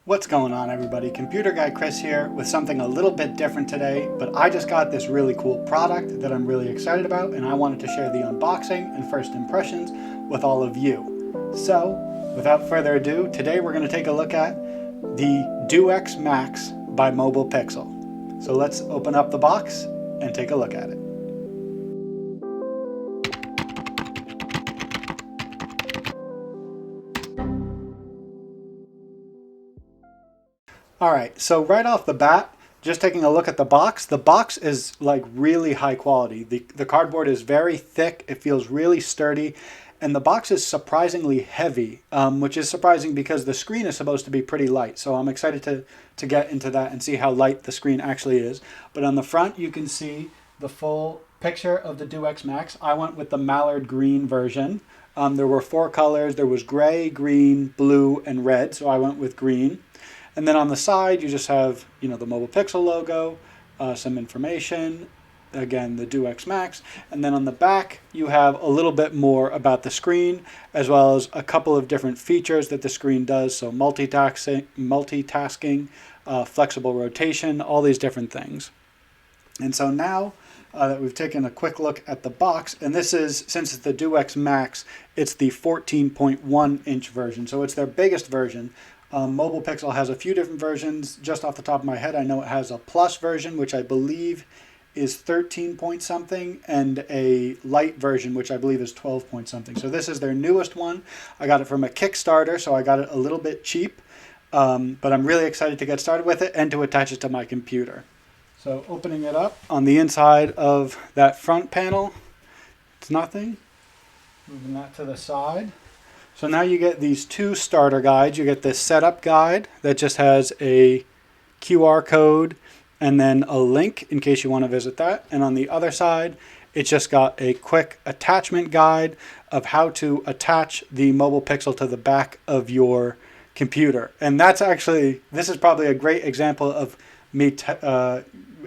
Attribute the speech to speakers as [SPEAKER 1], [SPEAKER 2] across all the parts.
[SPEAKER 1] What's going on, everybody? Computer Guy Chris here with something a little bit different today, but I just got this really cool product that I'm really excited about, and I wanted to share the unboxing and first impressions with all of you. So, without further ado, today we're going to take a look at the Duex Max by Mobile Pixel. So let's open up the box and take a look at it. Alright, so right off the bat, just taking a look at the box is like really high quality. The cardboard is very thick, it feels really sturdy, and the box is surprisingly heavy, which is surprising because the screen is supposed to be pretty light. So I'm excited to get into that and see how light the screen actually is. But on the front, you can see the full picture of the Duex Max. I went with the mallard green version. There were 4 colors. There was gray, green, blue, and red, so I went with green. And then on the side, you just have, the Mobile Pixel logo, some information, again, the Duex Max. And then on the back, you have a little bit more about the screen, as well as a couple of different features that the screen does. So multitasking, flexible rotation, all these different things. And so now that we've taken a quick look at the box, and this is, since it's the Duex Max, it's the 14.1 inch version. So it's their biggest version. Mobile Pixel has a few different versions. Just off the top of my head, I know it has a plus version, which I believe is 13 point something, and a light version, which I believe is 12 point something. So this is their newest one. I got it from a Kickstarter, so I got it a little bit cheap, but I'm really excited to get started with it and to attach it to my computer. So opening it up, on the inside of that front panel, it's nothing. Moving that to the side. So now you get these 2 starter guides. You get this setup guide that just has a QR code and then a link in case you want to visit that. And on the other side, it's just got a quick attachment guide of how to attach the Mobile Pixel to the back of your computer. And that's actually, this is probably a great example of me,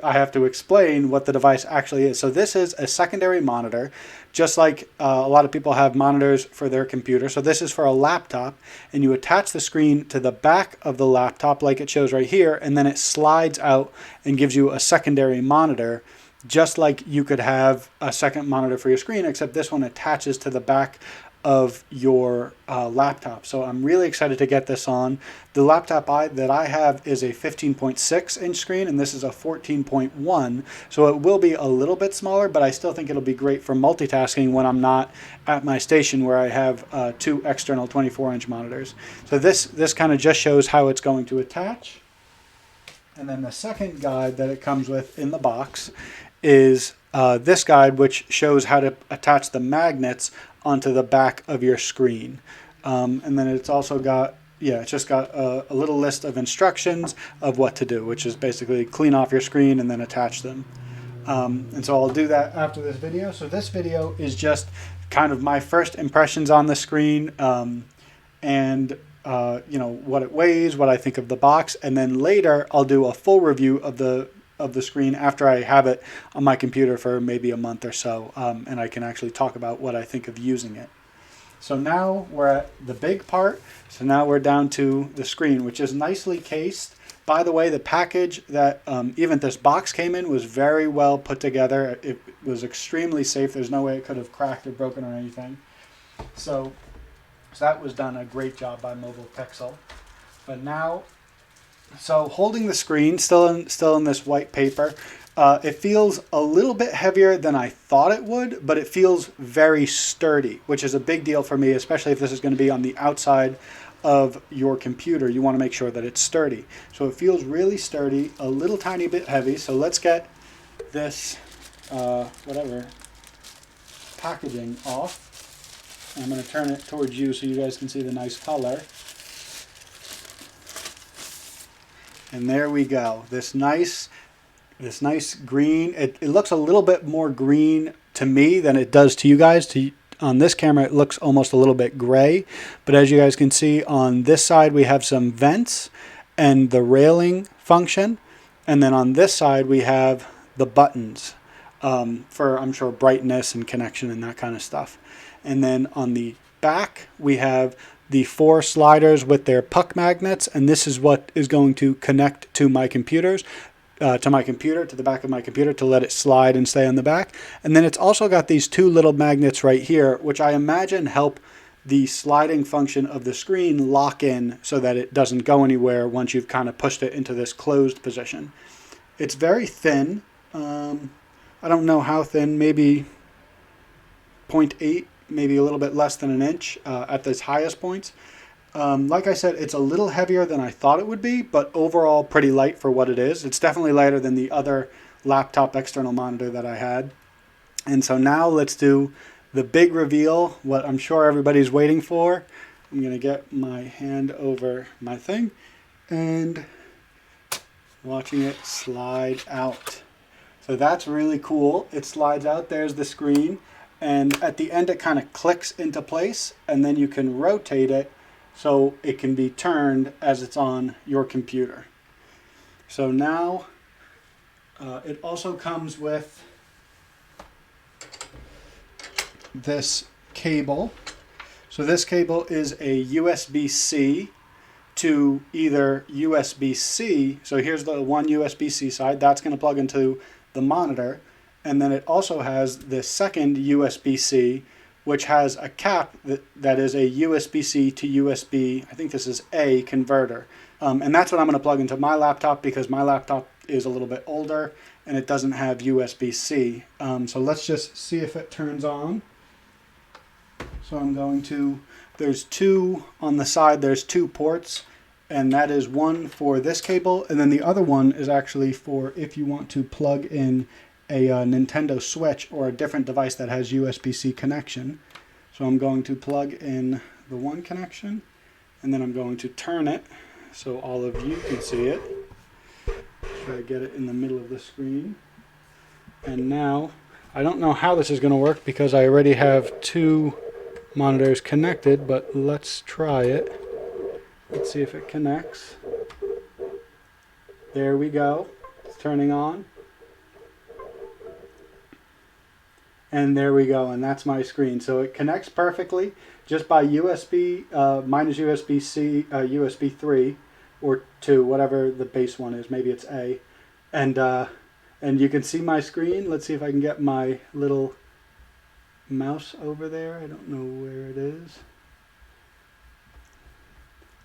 [SPEAKER 1] I have to explain what the device actually is. So this is a secondary monitor, just like a lot of people have monitors for their computer. So this is for a laptop, and you attach the screen to the back of the laptop like it shows right here, and then it slides out and gives you a secondary monitor, just like you could have a second monitor for your screen, except this one attaches to the back of your laptop. So I'm really excited to get this on. The laptop that I have is a 15.6 inch screen, and this is a 14.1, so it will be a little bit smaller, but I still think it'll be great for multitasking when I'm not at my station where I have 2 external 24 inch monitors. So this kind of just shows how it's going to attach. And then the second guide that it comes with in the box is this guide, which shows how to attach the magnets onto the back of your screen. And then it's also got, it's just got a little list of instructions of what to do, which is basically clean off your screen and then attach them. And so I'll do that after this video. So this video is just kind of my first impressions on the screen, and what it weighs, what I think of the box, and then later I'll do a full review of the screen after I have it on my computer for maybe a month or so, and I can actually talk about what I think of using it. So now we're at the big part. So now we're down to the screen, which is nicely cased. By the way, the package that even this box came in was very well put together. It was extremely safe. There's no way it could have cracked or broken or anything. So that was done a great job by Mobile Pixel. But now, so holding the screen, still in this white paper, it feels a little bit heavier than I thought it would, but it feels very sturdy, which is a big deal for me, especially if this is going to be on the outside of your computer. You want to make sure that it's sturdy. So it feels really sturdy, a little tiny bit heavy. So let's get this, packaging off. I'm going to turn it towards you so you guys can see the nice color. And there we go. This nice green. It looks a little bit more green to me than it does to you guys. On this camera, it looks almost a little bit gray. But as you guys can see, on this side, we have some vents and the railing function. And then on this side, we have the buttons for, I'm sure, brightness and connection and that kind of stuff. And then on the back, we have the 4 sliders with their puck magnets, and this is what is going to connect to my computers. To the back of my computer, to let it slide and stay on the back. And then it's also got these 2 little magnets right here, which I imagine help the sliding function of the screen lock in so that it doesn't go anywhere once you've kind of pushed it into this closed position. It's very thin. I don't know how thin, maybe 0.8, maybe a little bit less than an inch at those highest points. Like I said, it's a little heavier than I thought it would be, but overall pretty light for what it is. It's definitely lighter than the other laptop external monitor that I had. And so now let's do the big reveal, what I'm sure everybody's waiting for. I'm going to get my hand over my thing and watching it slide out. So that's really cool. It slides out. There's the screen. And at the end, it kind of clicks into place, and then you can rotate it so it can be turned as it's on your computer. So now it also comes with this cable. So this cable is a USB-C to either USB-C. So here's the one USB-C side. That's going to plug into the monitor. And then it also has the second USB-C, which has a cap that is a USB-C to USB, I think this is A converter. And that's what I'm going to plug into my laptop because my laptop is a little bit older and it doesn't have USB-C. So let's just see if it turns on. So I'm going to, there's 2 on the side, there's 2 ports, and that is one for this cable, and then the other one is actually for if you want to plug in a Nintendo Switch or a different device that has USB-C connection. So I'm going to plug in the one connection, and then I'm going to turn it so all of you can see it. Try to get it in the middle of the screen. And now, I don't know how this is going to work because I already have 2 monitors connected, but let's try it. Let's see if it connects. There we go. It's turning on. And there we go, and that's my screen. So it connects perfectly just by USB, mine is USB-C, USB 3 or 2, whatever the base one is. Maybe it's A. And you can see my screen. Let's see if I can get my little mouse over there. I don't know where it is.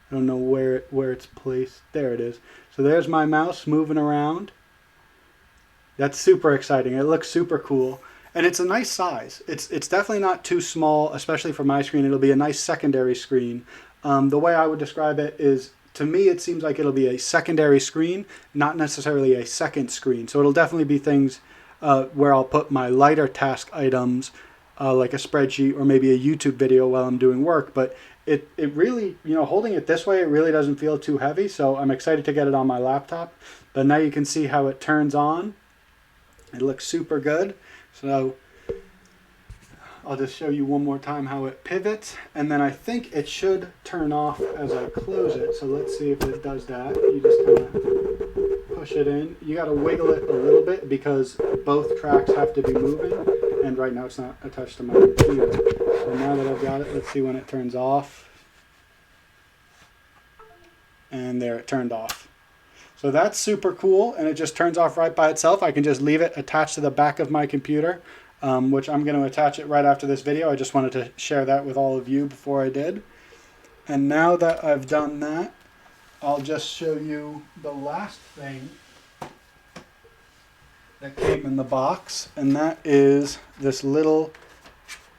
[SPEAKER 1] I don't know where it's placed. There it is. So there's my mouse moving around. That's super exciting. It looks super cool. And it's a nice size. It's definitely not too small, especially for my screen. It'll be a nice secondary screen. The way I would describe it is, to me, it seems like it'll be a secondary screen, not necessarily a second screen. So it'll definitely be things where I'll put my lighter task items, like a spreadsheet or maybe a YouTube video while I'm doing work. But it really, holding it this way, it really doesn't feel too heavy. So I'm excited to get it on my laptop. But now you can see how it turns on. It looks super good. So I'll just show you one more time how it pivots, and then I think it should turn off as I close it. So let's see if it does that. You just kind of push it in. You got to wiggle it a little bit because both tracks have to be moving, and right now it's not attached to my computer. So now that I've got it, let's see when it turns off. And there, it turned off. So that's super cool, and it just turns off right by itself. I can just leave it attached to the back of my computer, which I'm going to attach it right after this video. I just wanted to share that with all of you before I did. And now that I've done that, I'll just show you the last thing that came in the box, and that is this little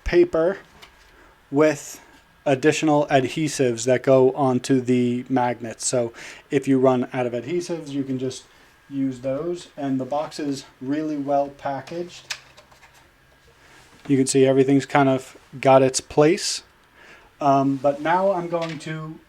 [SPEAKER 1] paper with additional adhesives that go onto the magnets. So if you run out of adhesives, you can just use those, and the box is really well packaged. You can see everything's kind of got its place. But now I'm going to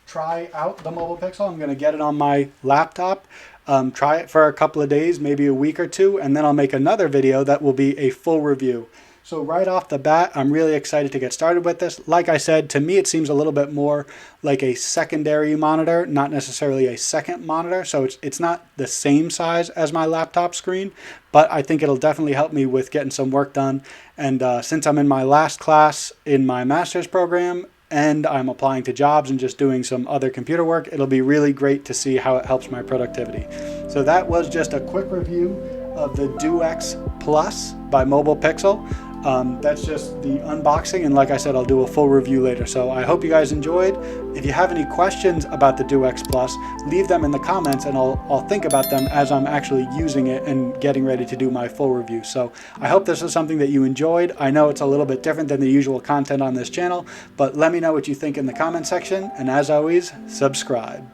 [SPEAKER 1] try out the Mobile Pixel. I'm going to get it on my laptop, try it for a couple of days, maybe a week or 2, and then I'll make another video that will be a full review. So right off the bat, I'm really excited to get started with this. Like I said, to me it seems a little bit more like a secondary monitor, not necessarily a second monitor. So it's not the same size as my laptop screen, but I think it'll definitely help me with getting some work done. And since I'm in my last class in my master's program, and I'm applying to jobs and just doing some other computer work, it'll be really great to see how it helps my productivity. So that was just a quick review of the Duex Plus by Mobile Pixel. That's just the unboxing, and like I said, I'll do a full review later. So I hope you guys enjoyed. If you have any questions about the Duex Plus, leave them in the comments, and I'll think about them as I'm actually using it and getting ready to do my full review. So I hope this is something that you enjoyed. I know it's a little bit different than the usual content on this channel, but let me know what you think in the comment section, and as always, subscribe.